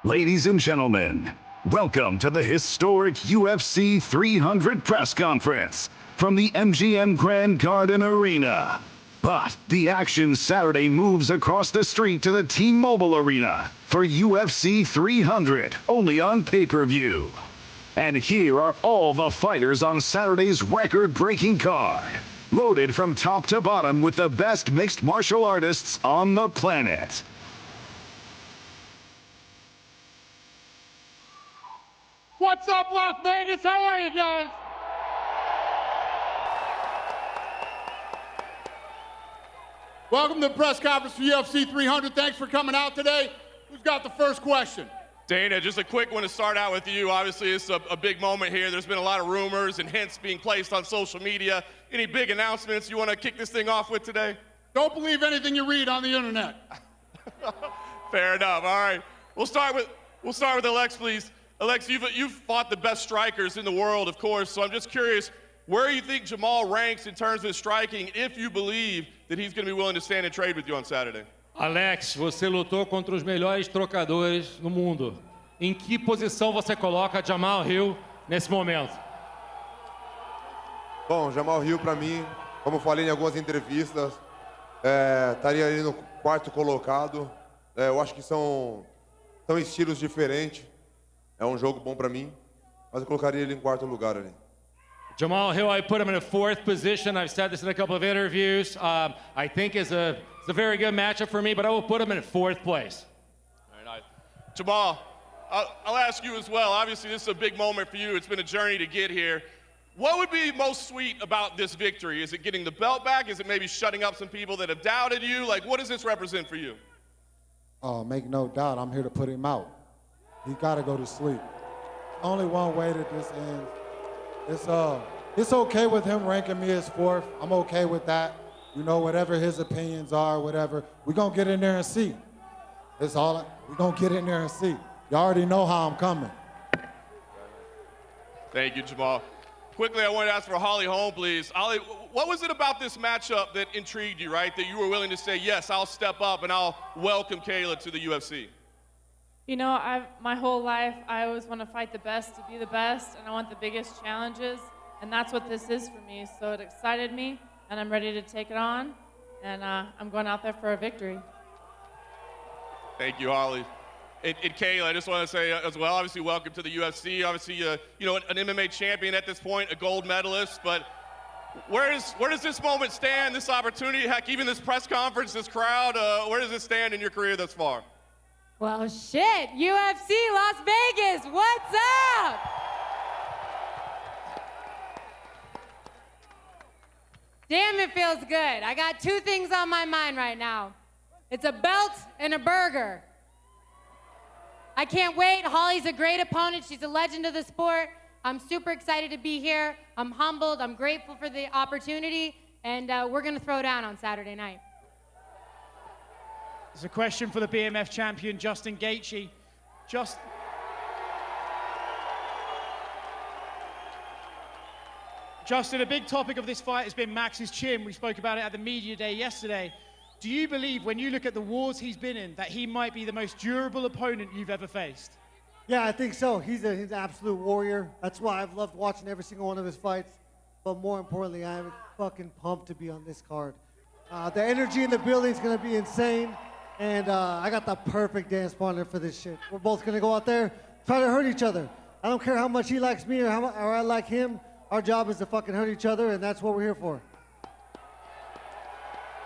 Ladies and gentlemen, welcome to the historic UFC 300 press conference from the MGM Grand Garden Arena. But the action Saturday moves across the street to the T-Mobile Arena for UFC 300, only on pay-per-view. And here are all the fighters on Saturday's record-breaking card, loaded from top to bottom with the best mixed martial artists on the planet. What's up, Las Vegas? How are you guys? Welcome to the press conference for UFC 300. Thanks for coming out today. Who's got the first question? Dana, just a quick one to start out with you. Obviously, it's a big moment here. There's been a lot of rumors and hints being placed on social media. Any big announcements you want to kick this thing off with today? Don't believe anything you read on the internet. Fair enough. All right. We'll start with Alex, please. Alex, you've fought the best strikers in the world, of course, so I'm just curious, where you think Jamahal ranks in terms of striking, if you believe that he's going to be willing to stand and trade with you on Saturday? Alex, você lutou contra os melhores trocadores no mundo. Em que posição você coloca Jamahal Hill nesse momento? Bom, Jamahal Hill, para mim, como falei em algumas entrevistas, estaria ali no quarto colocado. Eu acho que são estilos diferentes. É um jogo bom para mim, mas eu colocaria ele em quarto lugar ali. Jamahal Hill, I put him in a fourth position. I've said this in a couple of interviews. I think it's a very good matchup for me, but I will put him in fourth place. Very nice. Jamahal, I'll ask you as well. Obviously, this is a big moment for you. It's been a journey to get here. What would be most sweet about this victory? Is it getting the belt back? Is it maybe shutting up some people that have doubted you? Like, what does this represent for you? Oh, make no doubt, I'm here to put him out. He gotta go to sleep. Only one way that this ends. It's okay with him ranking me as fourth. I'm okay with that. You know, whatever his opinions are, whatever. We're gonna get in there and see. We're gonna get in there and see. You already know how I'm coming. Thank you, Jamahal. Quickly, I want to ask for Holm, please. Ollie, what was it about this matchup that intrigued you, right? That you were willing to say, yes, I'll step up and I'll welcome Kayla to the UFC? You know, my whole life, I always want to fight the best to be the best, and I want the biggest challenges, and that's what this is for me. So it excited me, and I'm ready to take it on, and I'm going out there for a victory. Thank you, Holly. And Kayla, I just want to say as well, obviously, welcome to the UFC. Obviously, you know, an MMA champion at this point, a gold medalist, but where does this moment stand, this opportunity, heck, even this press conference, this crowd, where does it stand in your career thus far? Well, shit, UFC Las Vegas, what's up? Damn, it feels good. I got two things on my mind right now. It's a belt and a burger. I can't wait. Holly's a great opponent. She's a legend of the sport. I'm super excited to be here. I'm humbled. I'm grateful for the opportunity, and we're going to throw down on Saturday night. There's a question for the BMF champion, Justin Gaethje. Justin, a big topic of this fight has been Max's chin. We spoke about it at the media day yesterday. Do you believe, when you look at the wars he's been in, that he might be the most durable opponent you've ever faced? Yeah, I think so. He's an absolute warrior. That's why I've loved watching every single one of his fights. But more importantly, I'm fucking pumped to be on this card. The energy in the building is going to be insane. And I got the perfect dance partner for this shit. We're both gonna go out there, try to hurt each other. I don't care how much he likes me or I like him. Our job is to fucking hurt each other, and that's what we're here for.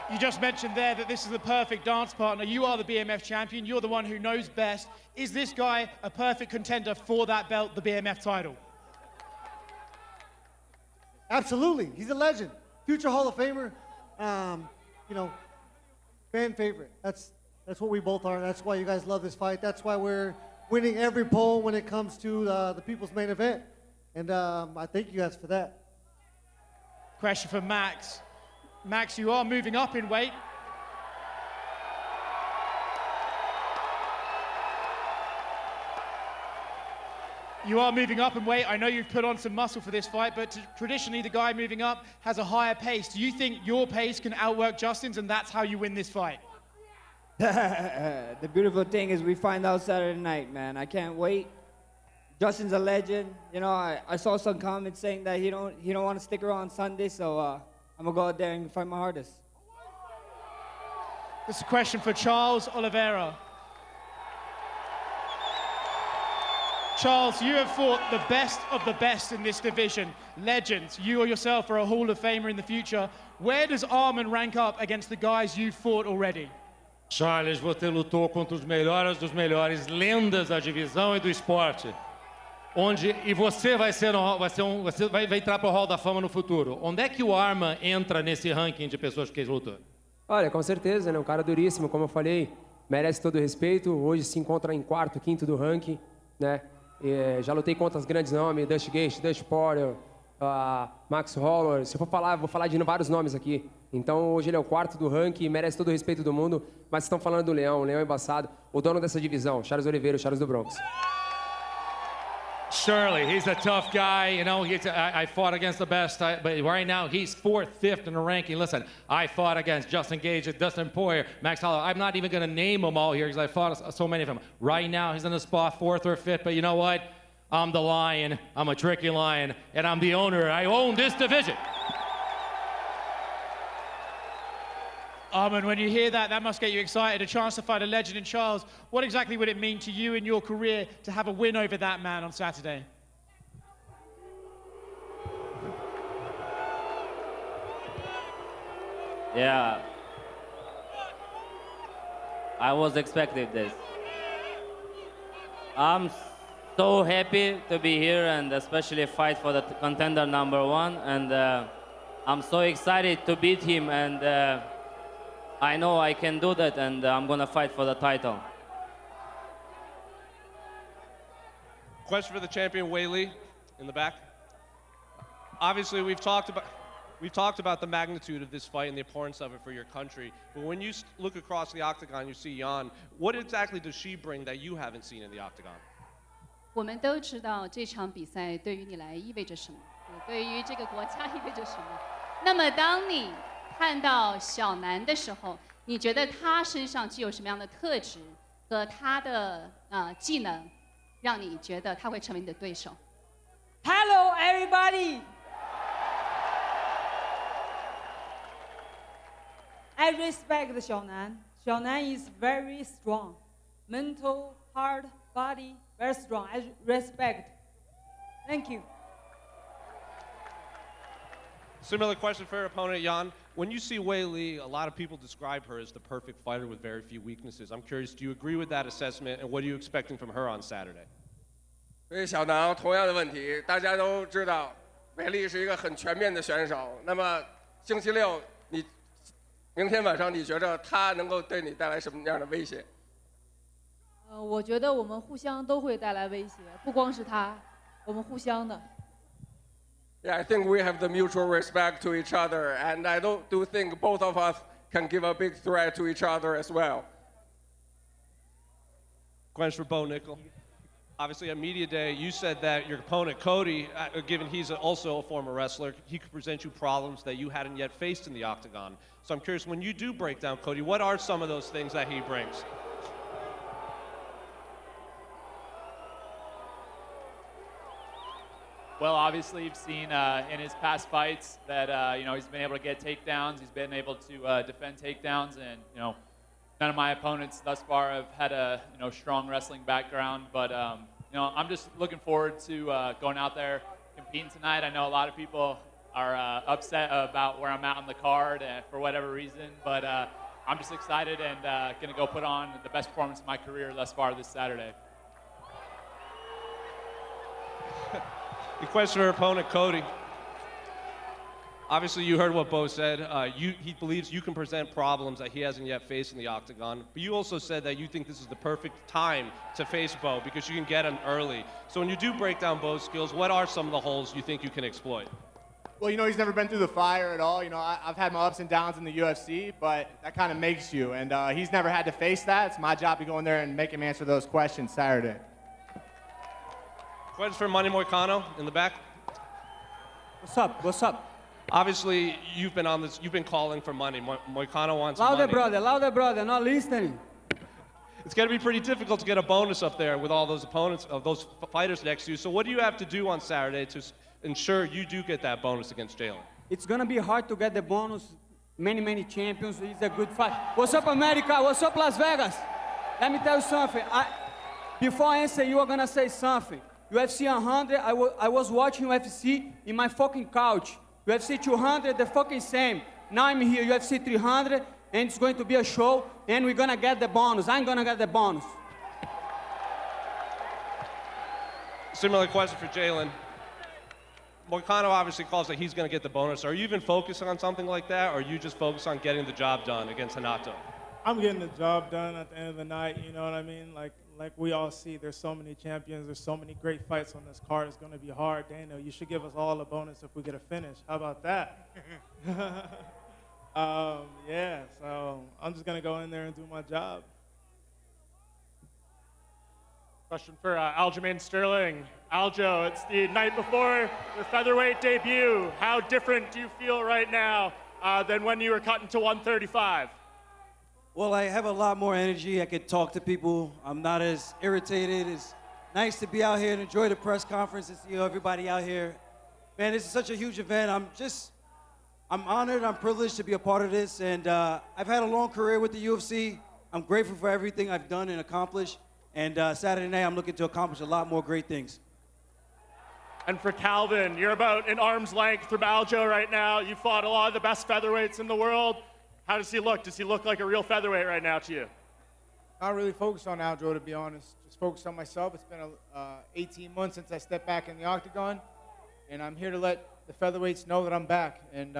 You just mentioned there that this is the perfect dance partner. You are the BMF champion. You're the one who knows best. Is this guy a perfect contender for that belt, the BMF title? Absolutely. He's a legend. Future Hall of Famer. You know, fan favorite. That's what we both are. That's why you guys love this fight. That's why we're winning every poll when it comes to the people's main event. And I thank you guys for that. Question for Max. Max, you are moving up in weight. You are moving up in weight. I know you've put on some muscle for this fight, but traditionally the guy moving up has a higher pace. Do you think your pace can outwork Justin's, and that's how you win this fight? The beautiful thing is we find out Saturday night, man. I can't wait. Justin's a legend. You know, I saw some comments saying that he don't want to stick around Sunday, so I'm gonna go out there and fight my hardest. This is a question for Charles Oliveira. Charles, you have fought the best of the best in this division. Legends. You or yourself are a Hall of Famer in the future. Where does Arman rank up against the guys you've fought already? Charles, você lutou contra os melhores dos melhores, lendas da divisão e do esporte. E você vai entrar para o Hall da Fama no futuro. Onde é que o Arman entra nesse ranking de pessoas que lutam? Olha, com certeza, né? Um cara duríssimo, como eu falei, merece todo o respeito. Hoje se encontra em quarto, quinto do ranking, né? Já lutei contra os grandes nomes, Gaethje, Dustin Poirier, Max Holloway. Se eu for falar, vou falar de vários nomes aqui. Então hoje ele é o quarto do ranking, merece todo o respeito do mundo. Mas estão falando do Leão, o Leão é embaçado, o dono dessa divisão, Charles Oliveira, o Charles do Bronx. Surely, he's a tough guy. You know, I fought against the best, but right now he's 4th, 5th in the ranking. Listen, I fought against Justin Gaethje, Dustin Poirier, Max Holloway. I'm not even going to name them all here because I fought so many of them. Right now, he's in the spot 4th or 5th, but you know what? I'm the lion. I'm a tricky lion, and I'm the owner. I own this division. Arman, when you hear that, that must get you excited. A chance to fight a legend in Charles. What exactly would it mean to you in your career to have a win over that man on Saturday? Yeah. I was expecting this. I'm so happy to be here and especially fight for the contender #1. And I'm so excited to beat him, and I know I can do that, and I'm gonna fight for the title. Question for the champion, Weili, in the back. Obviously, we've talked about the magnitude of this fight and the importance of it for your country. But when you look across the octagon, you see Yan. What exactly does she bring that you haven't seen in the octagon? 我们都知道这场比赛对于你来意味着什么，对于这个国家意味着什么。那么当你看到小南的时候，你觉得他身上具有什么样的特质和他的技能，让你觉得他会成为你的对手 Hello, everybody. I respect Xiaonan. Xiaonan is very strong. Mental, heart, body, very strong. I respect. Thank you. Similar question for your opponent, Yan. When you see Weili, a lot of people describe her as the perfect fighter with very few weaknesses. I'm curious, do you agree with that assessment, and what are you expecting from her on Saturday? 对小南同样的问题，大家都知道，维利是一个很全面的选手。那么星期六，明天晚上，你觉得他能够对你带来什么样的威胁？我觉得我们互相都会带来威胁，不光是他，我们互相的。Yeah, I think we have the mutual respect to each other, and I do think both of us can give a big threat to each other as well. Question for Bo Nickal. Obviously, at Media Day, you said that your opponent, Cody, given he's also a former wrestler, he could present you problems that you hadn't yet faced in the octagon. So I'm curious, when you do break down Cody, what are some of those things that he brings? Well, obviously, you've seen in his past fights that he's been able to get takedowns. He's been able to defend takedowns, and none of my opponents thus far have had a strong wrestling background. But I'm just looking forward to going out there, competing tonight. I know a lot of people are upset about where I'm at on the card for whatever reason, but I'm just excited and going to go put on the best performance of my career thus far this Saturday. The question for your opponent, Cody. Obviously, you heard what Bo said. He believes you can present problems that he hasn't yet faced in the octagon. But you also said that you think this is the perfect time to face Bo because you can get him early. So when you do break down Bo's skills, what are some of the holes you think you can exploit? Well, he's never been through the fire at all. I've had my ups and downs in the UFC, but that kind of makes you. And he's never had to face that. It's my job to go in there and make him answer those questions Saturday. Question for Manny Moicano in the back. What's up? What's up? Obviously, you've been calling for money. Moicano wants Louder, money. brother, not listening. it's going to be pretty difficult to get a bonus up there with all those opponents, of those fighters next to you. So what do you have to do on Saturday to ensure you do get that bonus against Jalen? It's gonna be hard to get the bonus. Many champions. It's a good fight. What's up, America? What's up, Las Vegas? Let me tell you something. Before I answer, you are gonna say something. UFC 100, I was watching UFC in my fucking couch. UFC 200, the fucking same. Now I'm here, UFC 300, and it's going to be a show, and we're gonna get the bonus. I'm gonna get the bonus. Similar question for Jalen. Moicano obviously calls that he's going to get the bonus. Are you even focused on something like that, or are you just focused on getting the job done against Renato? I'm getting the job done at the end of the night, you know what I mean? Like we all see, there's so many champions, there's so many great fights on this card. It's going to be hard. Dana, you should give us all a bonus if we get a finish. How about that? Yeah, so I'm just going to go in there and do my job. Question for Aljamain Sterling. Aljo, it's the night before the featherweight debut. How different do you feel right now than when you were cutting to 135? Well, I have a lot more energy. I could talk to people. I'm not as irritated. It's nice to be out here and enjoy the press conference and see everybody out here. Man, this is such a huge event. I'm honored, I'm privileged to be a part of this, and I've had a long career with the UFC. I'm grateful for everything I've done and accomplished, and Saturday night I'm looking to accomplish a lot more great things. And for Calvin, you're about an arm's length from Aljo right now. You fought a lot of the best featherweights in the world. How does he look? Does he look like a real featherweight right now to you? Not really focused on Aljo, to be honest. Just focused on myself. It's been 18 months since I stepped back in the octagon, and I'm here to let the featherweights know that I'm back. And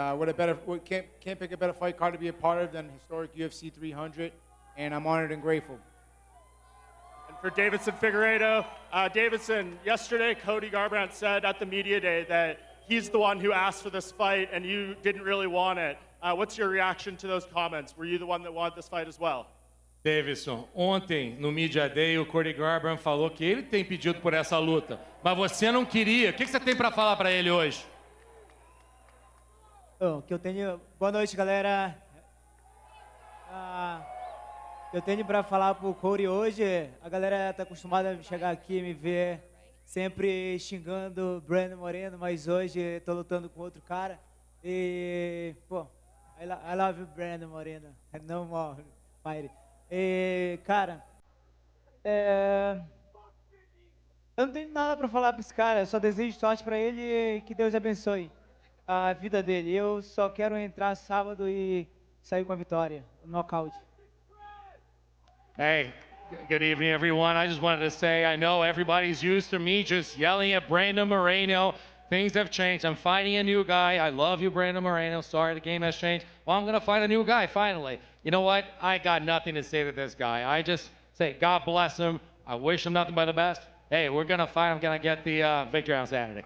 can't pick a better fight card to be a part of than historic UFC 300, and I'm honored and grateful. And for Davidson Figueiredo, Davidson, yesterday Cody Brundage said at the media day that he's the one who asked for this fight and you didn't really want it. What's your reaction to those comments? Were you the one that wanted this fight as well? Davidson, ontem no Media Day o Cody Garbrandt falou que ele tem pedido por essa luta, mas você não queria. O que você tem para falar para ele hoje? Boa noite, galera. Eu tenho para falar pro Cody hoje. A galera tá acostumada a chegar aqui e me ver sempre xingando o Brandon Moreno, mas hoje tô lutando com outro cara. E, pô, I love you, Brandon Moreno. No more fight. E, cara, eu não tenho nada para falar para esse cara. Eu só desejo sorte para ele e que Deus abençoe a vida dele. Eu só quero entrar sábado e sair com a vitória, nocaute. Hey, good evening, everyone. I just wanted to say, I know everybody's used to me just yelling at Brandon Moreno. Things have changed. I'm fighting a new guy. I love you, Brandon Moreno. Sorry the game has changed. Well, I'm going to fight a new guy, finally. You know what? I got nothing to say to this guy. I just say, God bless him. I wish him nothing but the best. Hey, we're going to fight. I'm going to get the victory on Saturday.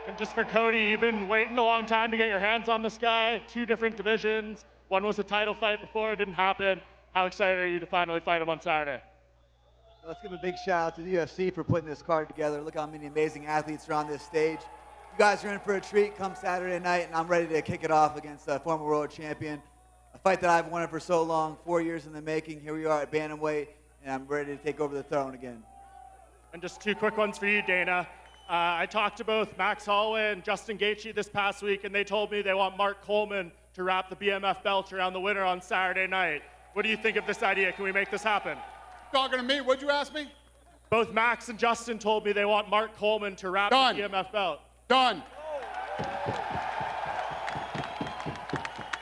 And just for Cody, you've been waiting a long time to get your hands on this guy. 2 different divisions. One was a title fight before. It didn't happen. How excited are you to finally fight him on Saturday? Let's give a big shout out to the UFC for putting this card together. Look how many amazing athletes are on this stage. You guys are in for a treat come Saturday night, and I'm ready to kick it off against a former world champion. A fight that I've wanted for so long, 4 years in the making. Here we are at bantamweight, and I'm ready to take over the throne again. And just 2 quick ones for you, Dana. I talked to both Max Holloway and Justin Gaethje this past week, and they told me they want Mark Coleman to wrap the BMF belt around the winner on Saturday night. What do you think of this idea? Can we make this happen? Talking to me, what'd you ask me? Both Max and Justin told me they want Mark Coleman to wrap the BMF belt. Done.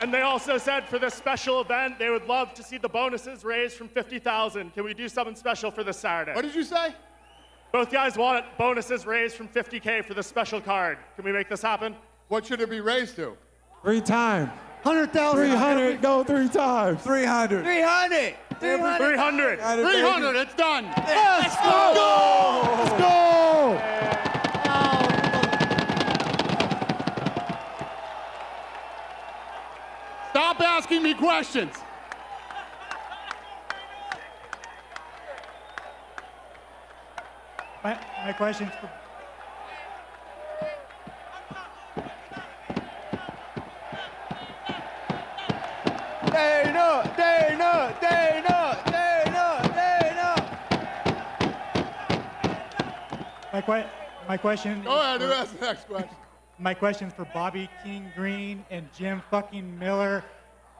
And they also said for this special event, they would love to see the bonuses raised from 50,000. Can we do something special for this Saturday? What did you say? Both guys want bonuses raised from 50K for this special card. Can we make this happen? What should it be raised to? 3 times. 100,000. 300, go 3 times. 300. 300. 300. 300, it's done. Let's go. Let's go. Stop asking me questions. My question's for... Dana. My question. Go ahead, who has the next question? My question is for Bobby King Green and Jim fucking Miller.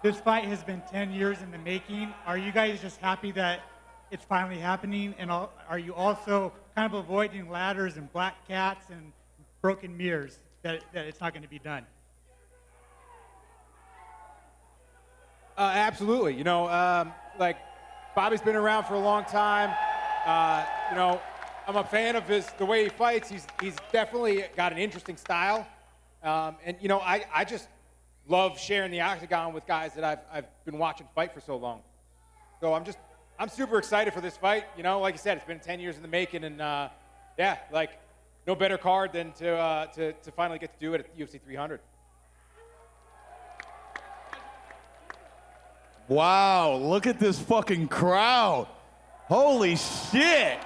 This fight has been 10 years in the making. Are you guys just happy that it's finally happening? And are you also kind of avoiding ladders and black cats and broken mirrors that it's not going to be done? Absolutely. You know, like Bobby's been around for a long time. You know, I'm a fan of the way he fights. He's definitely got an interesting style. And you know, I just love sharing the octagon with guys that I've been watching fight for so long. So I'm super excited for this fight. You know, like you said, it's been 10 years in the making, and yeah, like no better card than to finally get to do it at UFC 300. Wow, look at this fucking crowd. Holy shit.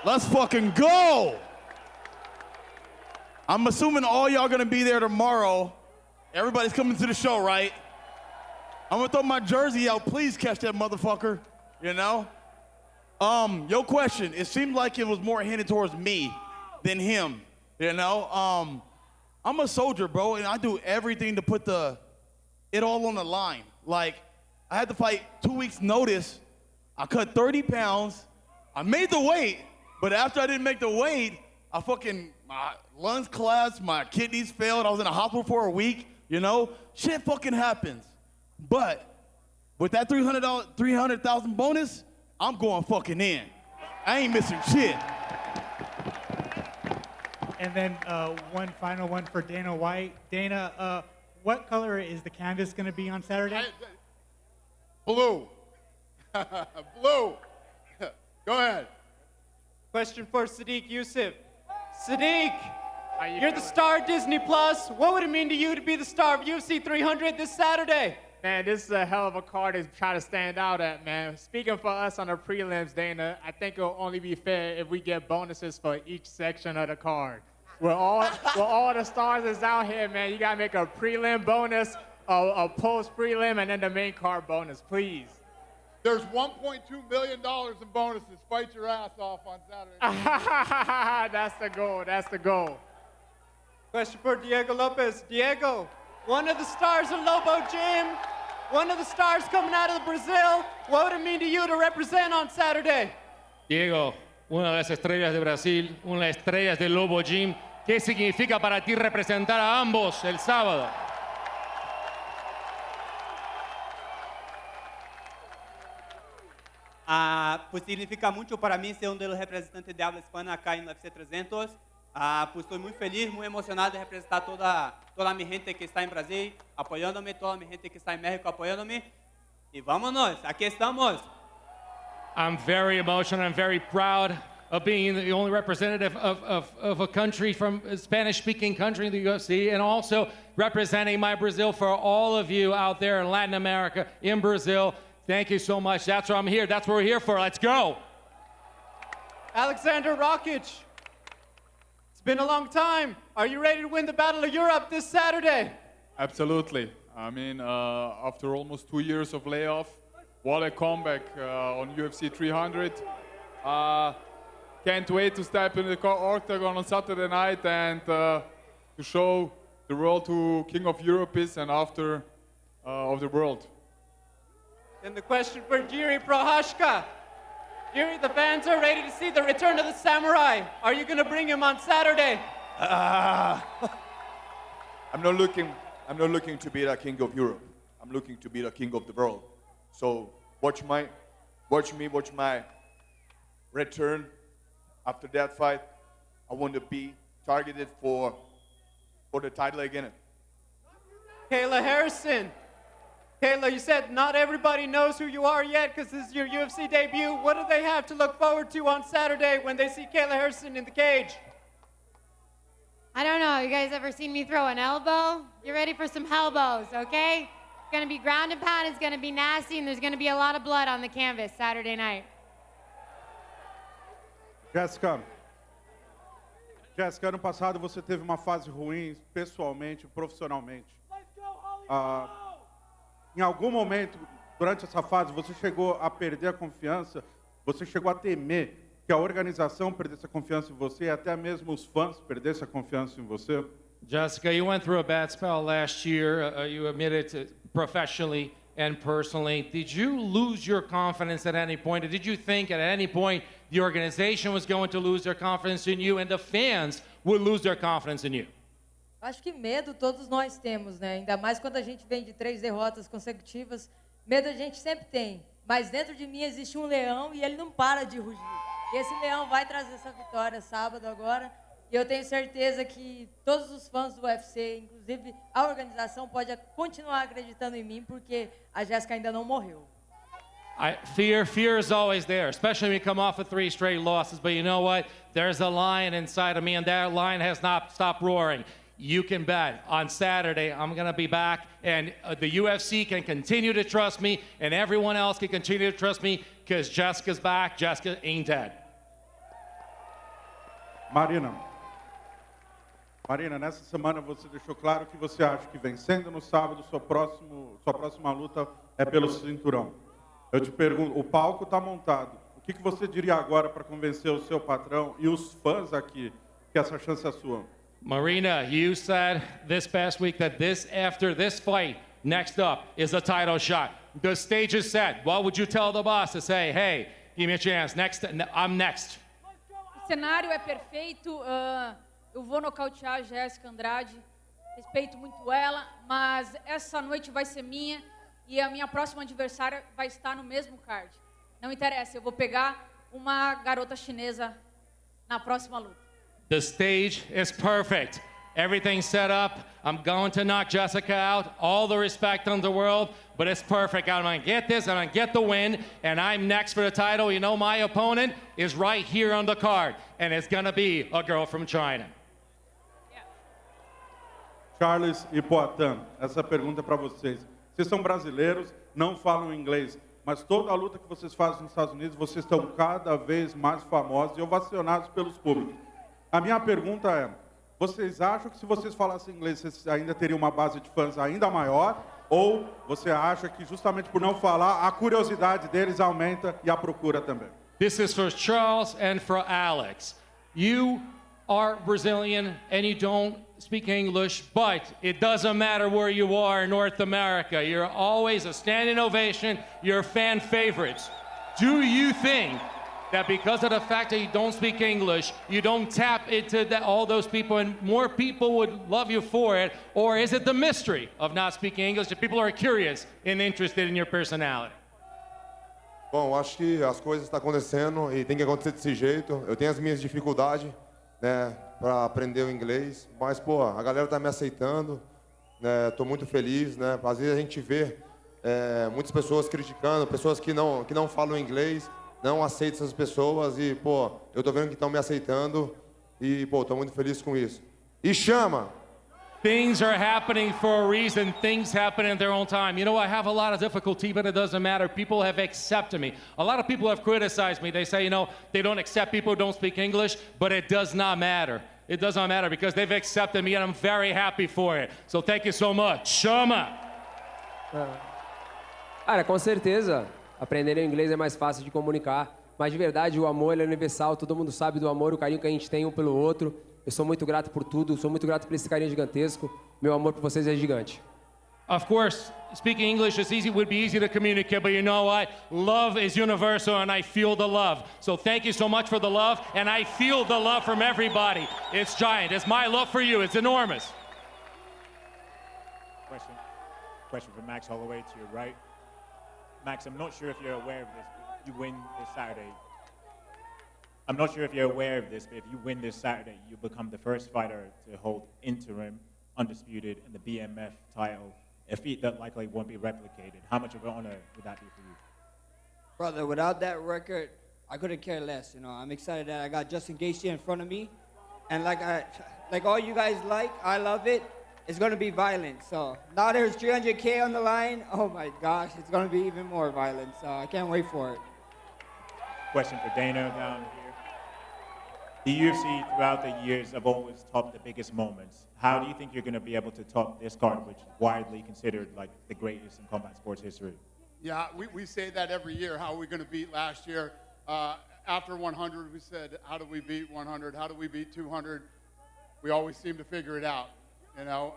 Let's fucking go. I'm assuming all y'all gonna be there tomorrow. Everybody's coming to the show, right? I'm gonna throw my jersey out. Please catch that motherfucker, you know? Your question, it seemed like it was more headed towards me than him, you know? I'm a soldier, bro, and I do everything to put it all on the line. Like, I had to fight 2 weeks notice. I cut 30 pounds. I made the weight, but after I didn't make the weight, my lungs collapsed, my kidneys failed. I was in a hospital for a week, you know? Shit fucking happens. But with that $300,000 bonus, I'm going fucking in. I ain't missing shit. And then one final one for Dana White. Dana, what color is the canvas going to be on Saturday? Blue. Blue. Go ahead. Question for Sadiq Youssef. Sadiq, you're the star of Disney Plus. What would it mean to you to be the star of UFC 300 this Saturday? Man, this is a hell of a card to try to stand out at, man. Speaking for us on the prelims, Dana, I think it'll only be fair if we get bonuses for each section of the card. With all the stars that's out here, man, you gotta make a prelim bonus, a post-prelim, and then the main card bonus, please. There's $1.2 million in bonuses. Fight your ass off on Saturday. That's the goal, that's the goal. Question for Diego Lopez. Diego, one of the stars of Lobo Gym, one of the stars coming out of Brazil. What would it mean to you to represent on Saturday? Diego, una de las estrellas de Brasil, una de las estrellas de Lobo Gym. ¿Qué significa para ti representar a ambos el sábado? Pues significa mucho para mí ser de los representantes de habla hispana acá en UFC 300. Pues estoy muy feliz, muy emocionado de representar toda mi gente que está en Brasil apoyándome, toda mi gente que está en México apoyándome. Y vámonos, aquí estamos. I'm very emotional. I'm very proud of being the only representative of a country from a Spanish-speaking country in the UFC, and also representing my Brazil for all of you out there in Latin America, in Brazil. Thank you so much. That's what I'm here. That's what we're here for. Let's go. Aleksander Rakic. It's been a long time. Are you ready to win the Battle of Europe this Saturday? Absolutely. I mean, after almost 2 years of layoff, what a comeback on UFC 300. Can't wait to step in the octagon on Saturday night and to show the world who King of Europe is and after of the world. And the question for Jiri Prochazka. Jiri, the fans are ready to see the return of the samurai. Are you going to bring him on Saturday? I'm not looking to be the king of Europe. I'm looking to be the king of the world. So watch my return after that fight. I want to be targeted for the title again. Kayla Harrison. Kayla, you said not everybody knows who you are yet because this is your UFC debut. What do they have to look forward to on Saturday when they see Kayla Harrison in the cage? I don't know. You guys ever seen me throw an elbow? You're ready for some elbows, okay? It's going to be ground and pound. It's going to be nasty, and there's going to be a lot of blood on the canvas Saturday night. Jessica, ano passado você teve uma fase ruim, pessoalmente, profissionalmente. Em algum momento, durante essa fase, você chegou a perder a confiança? Você chegou a temer que a organização perdesse a confiança em você e até mesmo os fãs perdessem a confiança em você? Jessica, you went through a bad spell last year. You admitted to professionally and personally. Did you lose your confidence at any point? Or did you think at any point the organization was going to lose their confidence in you and the fans would lose their confidence in you? Acho que medo todos nós temos, né? Ainda mais quando a gente vem de 3 derrotas consecutivas. Medo a gente sempre tem. Mas dentro de mim existe um leão e ele não para de rugir. E esse leão vai trazer essa vitória sábado agora. E eu tenho certeza que todos os fãs do UFC, inclusive a organização, pode continuar acreditando em mim, porque a Jéssica ainda não morreu. Fear is always there, especially when you come off of 3 straight losses. But you know what? There's a lion inside of me, and that lion has not stopped roaring. You can bet on Saturday I'm going to be back, and the UFC can continue to trust me, and everyone else can continue to trust me, because Jessica's back. Jessica ain't dead. Marina, nessa semana você deixou claro que você acha que vencendo no sábado, sua próxima luta é pelo cinturão. Eu te pergunto, o palco está montado. O que você diria agora para convencer o seu patrão e os fãs aqui que essa chance é sua? Marina, you said this past week that after this fight, next up is a title shot. The stage is set. What would you tell the boss to say, hey, give me a chance, I'm next? O cenário é perfeito. Eu vou nocautear a Jéssica Andrade. Respeito muito ela, mas essa noite vai ser minha e a minha próxima adversária vai estar no mesmo card. Não interessa, eu vou pegar uma garota chinesa na próxima luta. The stage is perfect. Everything's set up. I'm going to knock Jessica out. All the respect in the world, but it's perfect. I'm going to get this, I'm going to get the win, and I'm next for the title. You know, my opponent is right here on the card, and it's going to be a girl from China. Charles e Poatan, essa pergunta é para vocês. Vocês são brasileiros, não falam inglês, mas toda a luta que vocês fazem nos Estados Unidos, vocês estão cada vez mais famosos e ovacionados pelos públicos. A minha pergunta é, vocês acham que se vocês falassem inglês, vocês ainda teriam uma base de fãs ainda maior? Ou você acha que justamente por não falar, a curiosidade deles aumenta e a procura também? This is for Charles and for Alex. You are Brazilian and you don't speak English, but it doesn't matter where you are in North America. You're always a standing ovation. You're fan favorites. Do you think that because of the fact that you don't speak English, you don't tap into all those people and more people would love you for it? Or is it the mystery of not speaking English that people are curious and interested in your personality? Bom, acho que as coisas estão acontecendo e tem que acontecer desse jeito. Eu tenho as minhas dificuldades, né, para aprender o inglês, mas, pô, a galera tá me aceitando, né, tô muito feliz, né, às vezes a gente vê muitas pessoas criticando, pessoas que não falam inglês, não aceitam essas pessoas e, pô, eu tô vendo que estão me aceitando e, pô, tô muito feliz com isso. E chama! Things are happening for a reason. Things happen in their own time. You know, I have a lot of difficulty, but it doesn't matter. People have accepted me. A lot of people have criticized me. They say, you know, they don't accept people who don't speak English, but it does not matter. It does not matter because they've accepted me and I'm very happy for it. So thank you so much. Chama! Cara, com certeza, aprender o inglês é mais fácil de comunicar. Mas de verdade, o amor ele é universal. Todo mundo sabe do amor, o carinho que a gente tem um pelo outro. Eu sou muito grato por tudo, sou muito grato por esse carinho gigantesco. Meu amor por vocês é gigante. Of course, speaking English would be easy to communicate, but you know what? Love is universal and I feel the love. So thank you so much for the love, and I feel the love from everybody. It's giant. It's my love for you. It's enormous. Question for Max Holloway to your right. Max, I'm not sure if you're aware of this, but you win this Saturday. I'm not sure if you're aware of this, but if you win this Saturday, you become the first fighter to hold interim, undisputed, in the BMF title, a feat that likely won't be replicated. How much of an honor would that be for you? Brother, without that record, I couldn't care less. You know, I'm excited that I got Justin Gaethje in front of me, and like all you guys I love it. It's going to be violent. So now there's 300K on the line. Oh my gosh, it's going to be even more violent. So I can't wait for it. Question for Dana down here. The UFC throughout the years have always topped the biggest moments. How do you think you're going to be able to top this card, which is widely considered like the greatest in combat sports history? Yeah, we say that every year, how are we going to beat last year. after 100, we said, how do we beat 100? How do we beat 200? We always seem to figure it out. You know,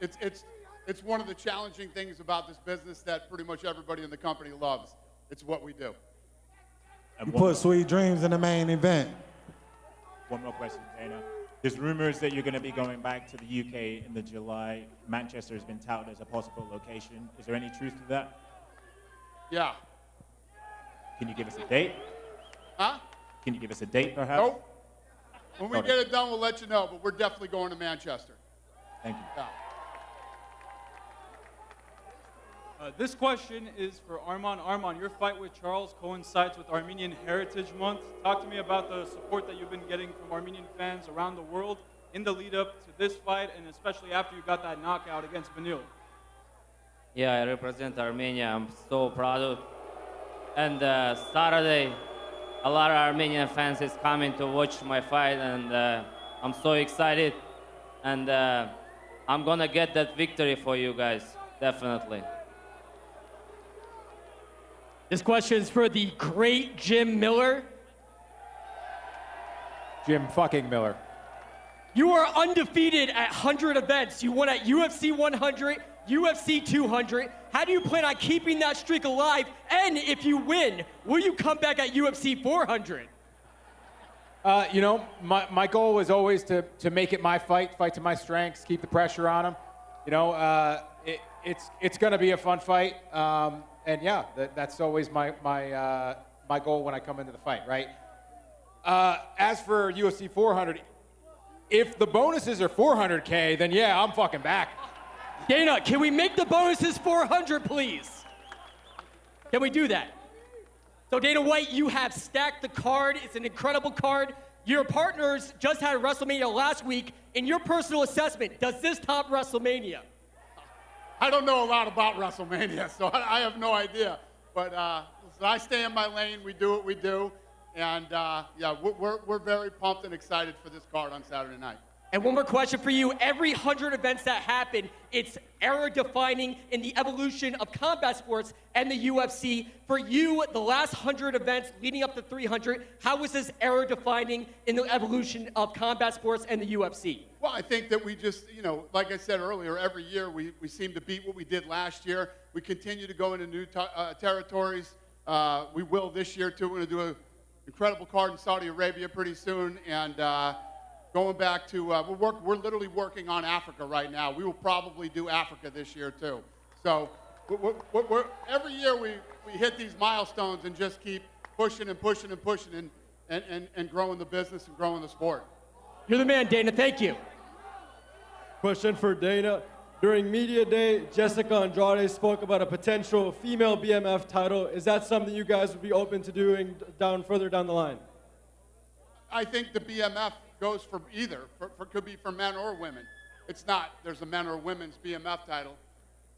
it's one of the challenging things about this business that pretty much everybody in the company loves. It's what we do. You put sweet dreams in the main event. One more question, Dana. There's rumors that you're going to be going back to the UK in the July. Manchester has been touted as a possible location. Is there any truth to that? Yeah. Can you give us a date? Huh? Can you give us a date, perhaps? Nope. When we get it done, we'll let you know, but we're definitely going to Manchester. Thank you. Yeah. This question is for Arman. Arman, your fight with Charles coincides with Armenian Heritage Month. Talk to me about the support that you've been getting from Armenian fans around the world in the lead up to this fight, and especially after you got that knockout against Benil. Yeah, I represent Armenia. I'm so proud. And Saturday, a lot of Armenian fans is coming to watch my fight, and I'm so excited. And I'm gonna get that victory for you guys, definitely. This question is for the great Jim Miller. Jim fucking Miller. You are undefeated at 100 events. You won at UFC 100, UFC 200. How do you plan on keeping that streak alive? And if you win, will you come back at UFC 400? You know, my goal was always to make it my fight to my strengths, keep the pressure on him. You know, it's going to be a fun fight. And yeah, that's always my goal when I come into the fight, right? As for UFC 400, if the bonuses are 400K, then yeah, I'm fucking back. Dana, can we make the bonuses 400, please? Can we do that? So Dana White, you have stacked the card. It's an incredible card. Your partners just had WrestleMania last week. In your personal assessment, does this top WrestleMania? I don't know a lot about WrestleMania, so I have no idea. But listen, I stay in my lane. We do what we do. And yeah, we're very pumped and excited for this card on Saturday night. And one more question for you. Every 100 events that happen, it's era-defining in the evolution of combat sports and the UFC. For you, the last 100 events leading up to 300, how was this era-defining in the evolution of combat sports and the UFC? Well, I think that we just, you know, like I said earlier, every year we seem to beat what we did last year. We continue to go into new territories. We will this year, too. We're going to do an incredible card in Saudi Arabia pretty soon. And going back to, we're literally working on Africa right now. We will probably do Africa this year, too. So every year we hit these milestones and just keep pushing and pushing and pushing and growing the business and growing the sport. You're the man, Dana. Thank you. Question for Dana. During media day, Jessica Andrade spoke about a potential female BMF title. Is that something you guys would be open to doing further down the line? I think the BMF goes for either. Could be for men or women. It's not there's a men or women's BMF title.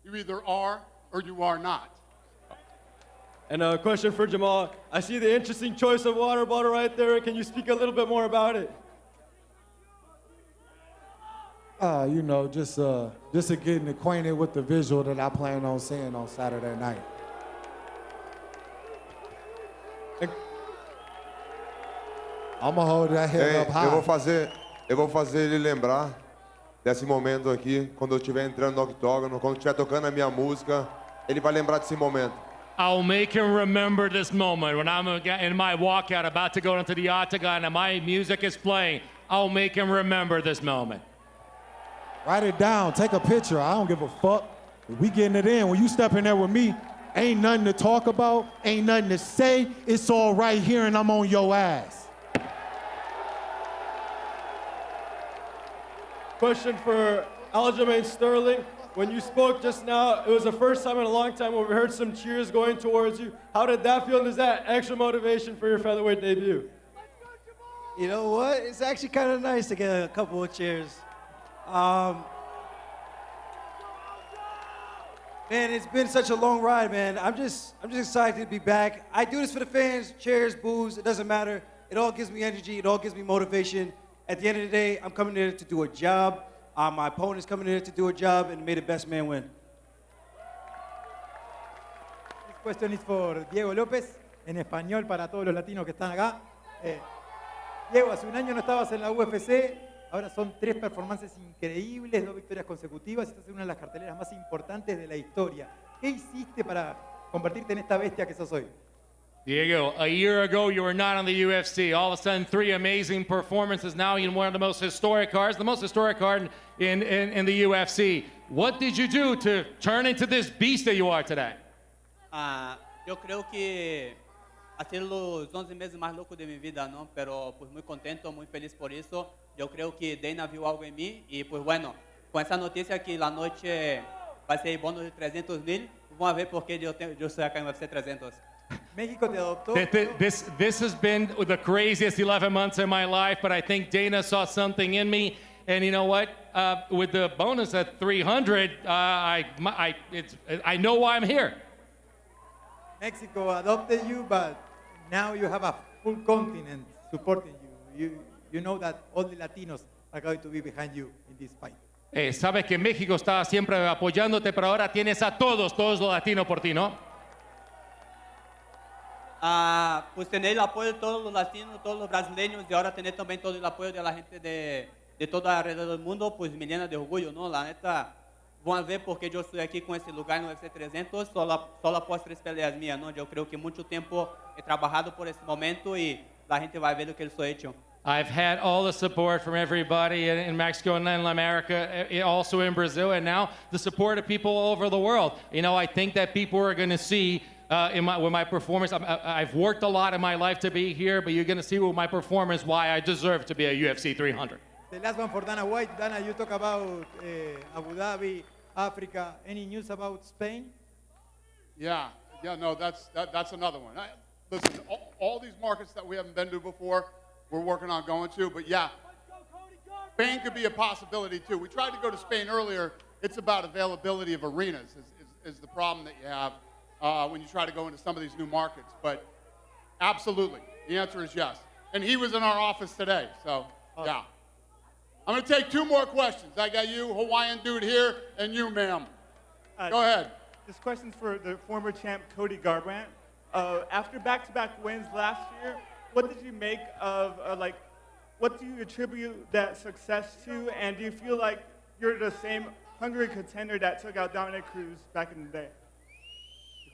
You either are or you are not. And a question for Jamal. I see the interesting choice of water bottle right there. Can you speak a little bit more about it? You know, just getting acquainted with the visual that I plan on seeing on Saturday night. I'm gonna hold that head up high. Eu vou fazer ele lembrar desse momento aqui, quando eu estiver entrando no octógono, quando estiver tocando a minha música, ele vai lembrar desse momento. I'll make him remember this moment when I'm in my walkout about to go into the octagon and my music is playing. I'll make him remember this moment. Write it down, take a picture. I don't give a fuck. We getting it in. When you step in there with me, ain't nothing to talk about, ain't nothing to say. It's all right here and I'm on your ass. Question for Aljamain Sterling. When you spoke just now, it was the first time in a long time where we heard some cheers going towards you. How did that feel? And is that extra motivation for your featherweight debut? You know what? It's actually kind of nice to get a couple of cheers. Man, it's been such a long ride, man. I'm just excited to be back. I do this for the fans, cheers, boos, it doesn't matter. It all gives me energy, it all gives me motivation. At the end of the day, I'm coming here to do a job. My opponent's coming here to do a job, and may the best man win. This question is for Diego Lopez. en español para todos los latinos que están acá. Diego, hace un año no estabas en la UFC, ahora son 3 performances increíbles, 2 victorias consecutivas, estás en una de las carteleras más importantes de la historia. ¿Qué hiciste para convertirte en esta bestia que sos hoy? Diego, a year ago you were not on the UFC. All of a sudden, 3 amazing performances. Now you're in one of the most historic cards, the most historic card in the UFC. What did you do to turn into this beast that you are today? Yo creo que ha sido los 11 meses más locos de mi vida, ¿no? Pero pues muy contento, muy feliz por eso. Yo creo que Dana vio algo en mí y pues bueno, con esa noticia que la noche va a ser bono de 300,000, vamos a ver por qué yo estoy acá en UFC 300. México te adoptó. This has been the craziest 11 months in my life, but I think Dana saw something in me. And you know what? With the bonus at 300, I know why I'm here. Mexico adopted you, but now you have a full continent supporting you. You know that all the Latinos are going to be behind you in this fight. Sabes que México está siempre apoyándote, pero ahora tienes a todos los latinos por ti, ¿no? Pues tener el apoyo de todos los latinos, todos los brasileños y ahora tener también todo el apoyo de la gente de todo alrededor del mundo, pues me llena de orgullo, ¿no? La neta, van a ver por qué yo estoy aquí con este lugar en UFC 300, solo após 3 peleas mías, ¿no? Yo creo que mucho tiempo he trabajado por este momento y la gente va a ver lo que yo he hecho. I've had all the support from everybody in Mexico and in America, also in Brazil, and now the support of people all over the world. You know, I think that people are going to see with my performance. I've worked a lot in my life to be here, but you're going to see with my performance why I deserve to be a UFC 300. The last one for Dana White. Dana, you talk about Abu Dhabi, Africa. Any news about Spain? Yeah, no, that's another one. Listen, all these markets that we haven't been to before, we're working on going to, but yeah, Spain could be a possibility too. We tried to go to Spain earlier. It's about availability of arenas is the problem that you have when you try to go into some of these new markets. But absolutely, the answer is yes. And he was in our office today, so yeah. I'm going to take 2 more questions. I got you, Hawaiian dude here, and you, ma'am. Go ahead. This question's for the former champ, Cody Brundage. After back-to-back wins last year, what did you make of, what do you attribute that success to? And do you feel like you're the same hungry contender that took out Dominic Cruz back in the day?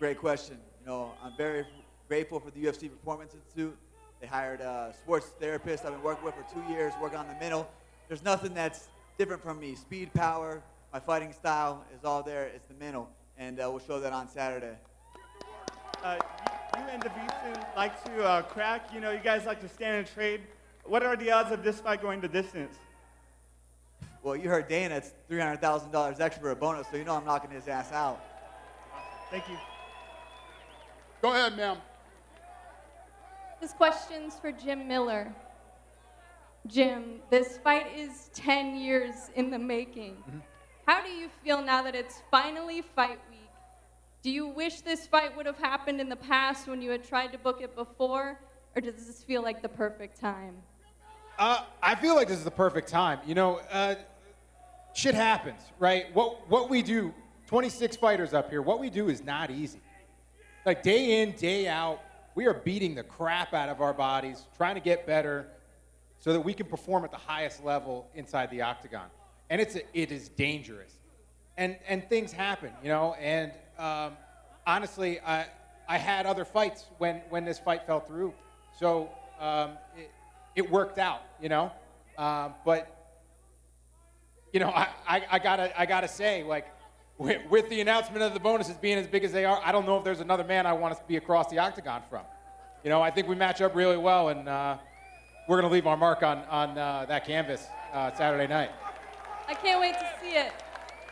Great question. You know, I'm very grateful for the UFC Performance Institute. They hired a sports therapist I've been working with for 2 years, working on the mental. There's nothing that's different from me. Speed, power, my fighting style is all there. It's the mental, and we'll show that on Saturday. You and Davidson like to crack. You know, you guys like to stand and trade. What are the odds of this fight going the distance? Well, you heard Dana. It's $300,000 extra for a bonus, so you know I'm knocking his ass out. Thank you. Go ahead, ma'am. This question's for Jim Miller. Jim, this fight is 10 years in the making. Mm-hmm. How do you feel now that it's finally fight week? Do you wish this fight would have happened in the past when you had tried to book it before, or does this feel like the perfect time? I feel like this is the perfect time. You know, shit happens, right? What we do, 26 fighters up here, what we do is not easy. Like day in, day out, we are beating the crap out of our bodies, trying to get better so that we can perform at the highest level inside the octagon. And it is dangerous. And things happen, you know, and honestly, I had other fights when this fight fell through. So it worked out, you know. But, you know, I gotta say, like, with the announcement of the bonuses being as big as they are, I don't know if there's another man I want to be across the octagon from. You know, I think we match up really well, and we're going to leave our mark on that canvas Saturday night. I can't wait to see it.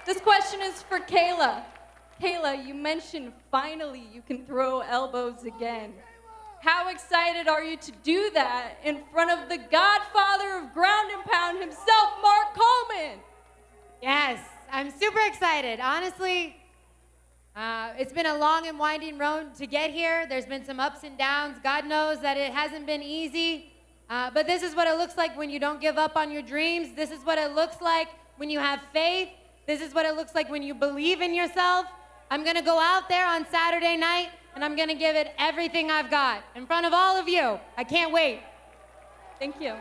This question is for Kayla. Kayla, you mentioned finally you can throw elbows again. How excited are you to do that in front of the godfather of ground and pound himself, Mark Coleman? Yes, I'm super excited. Honestly, it's been a long and winding road to get here. There's been some ups and downs. God knows that it hasn't been easy. But this is what it looks like when you don't give up on your dreams. This is what it looks like when you have faith. This is what it looks like when you believe in yourself. I'm going to go out there on Saturday night, and and I'm gonna give it everything I've got in front of all of you. I can't wait. Thank you.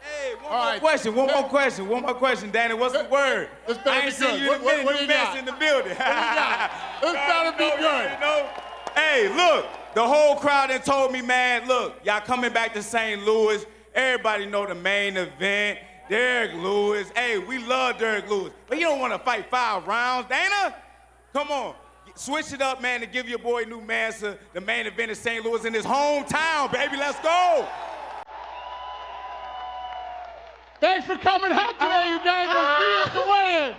Hey, one more question, Danny. What's the word? I ain't seen you in a minute. New mess in the building. This better be good. You know? Hey, look, the whole crowd done told me, man, look, y'all coming back to St. Louis. Everybody know the main event. Derek Lewis. Hey, we love Derek Lewis. But you don't want to fight 5 rounds, Dana? Come on. Switch it up, man, and give your boy New Master the main event in St. Louis in his hometown, baby. Let's go. Thanks for coming out today, you guys. We'll see you at the weigh-in.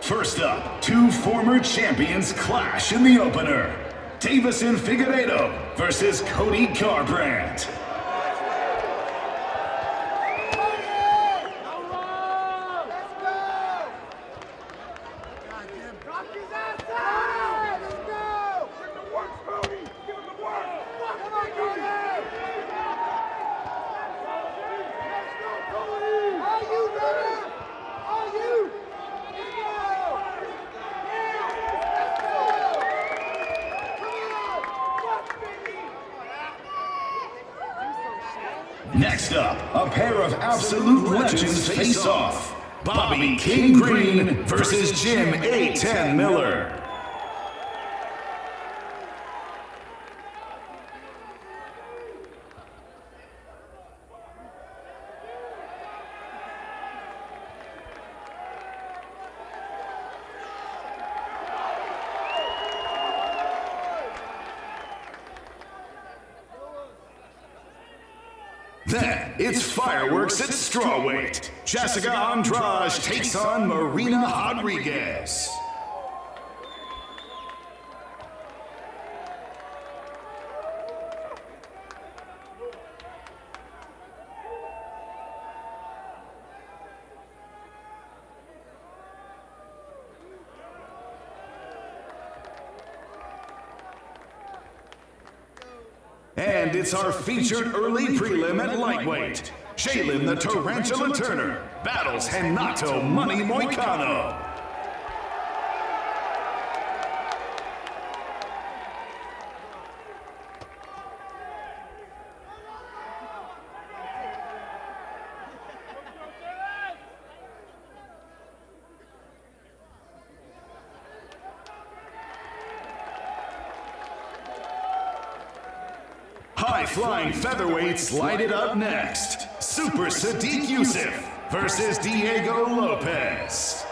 First up, 2 former champions clash in the opener. Davison Figueiredo versus Cody Brundage. Next up, a pair of absolute legends face off. Bobby King Green versus Jim A10 Miller. Then, it's fireworks at strawweight. Jessica Andrade takes on Marina Rodriguez. And it's our featured early prelim at lightweight. Jalen the Tarantula Turner battles Renato Money Moicano. High-flying featherweights light it up next. Super Sadiq Youssef versus Diego Lopez.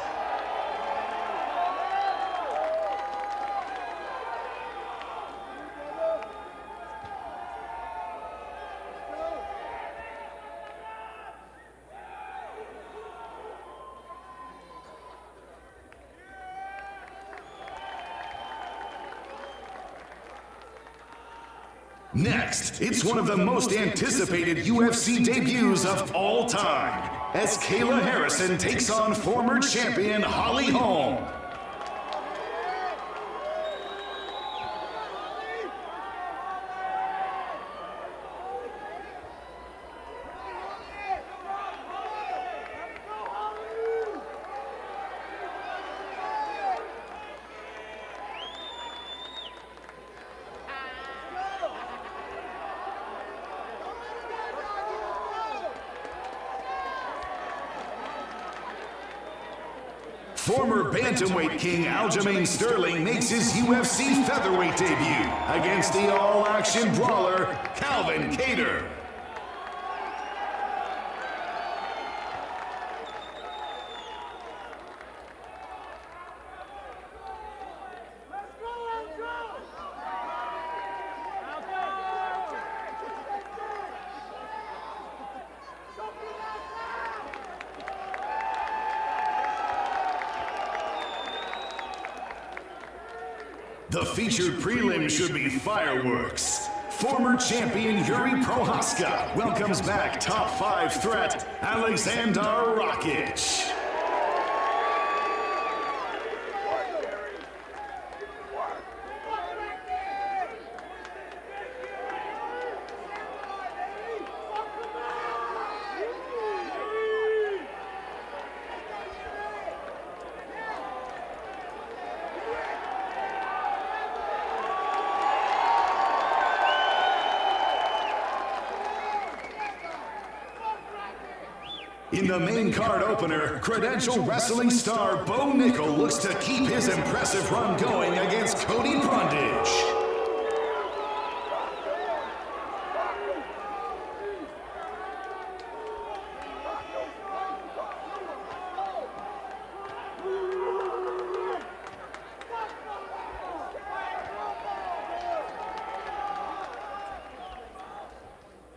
Next, it's one of the most anticipated UFC debuts of all time, as Kayla Harrison takes on former champion Holly Holm. Former bantamweight king Aljamain Sterling makes his UFC featherweight debut against the all-action brawler Calvin Kattar. The featured prelim should be fireworks. Former champion Jiri Prochazka welcomes back top 5 threat Aleksander Rakic. In the main card opener, credential wrestling star Bo Nickal looks to keep his impressive run going against Cody Brundage.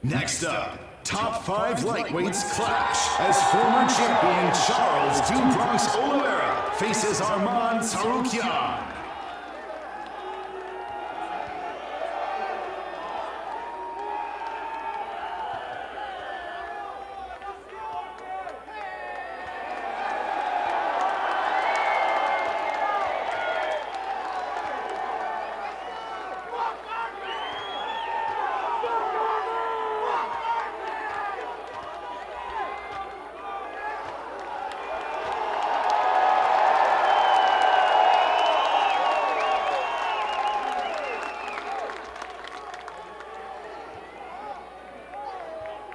Next up, top 5 lightweights clash as former champion Charles Du Bronx Oliveira faces Arman Tsarukyan.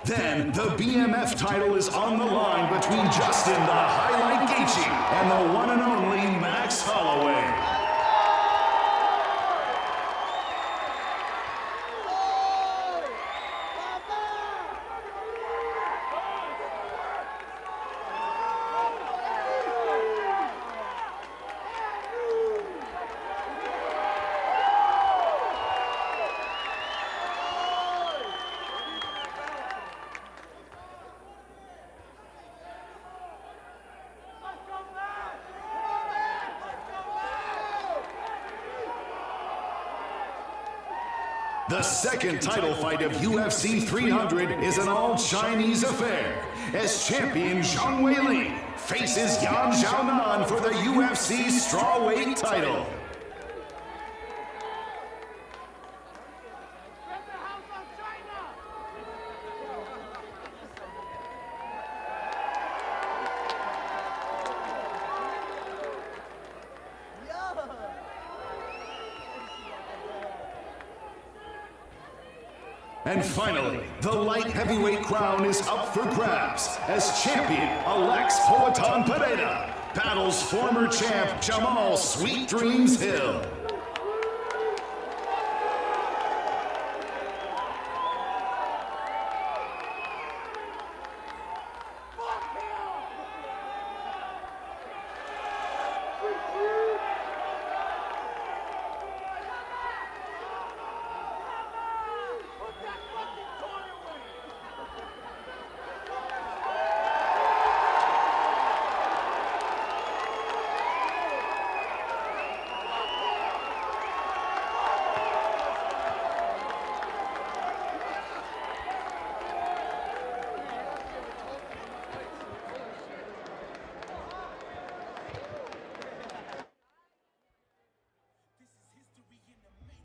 Then the BMF title is on the line between Justin the Highlight Gaethje and the one and only Max Holloway. The second title fight of UFC 300 is an all-Chinese affair as champion Zhang Weili faces Xiaonan for the UFC Strawweight title. And finally, the light heavyweight crown is up for grabs as champion Pereira battles former champ Jamahal Sweet Dreams Hill.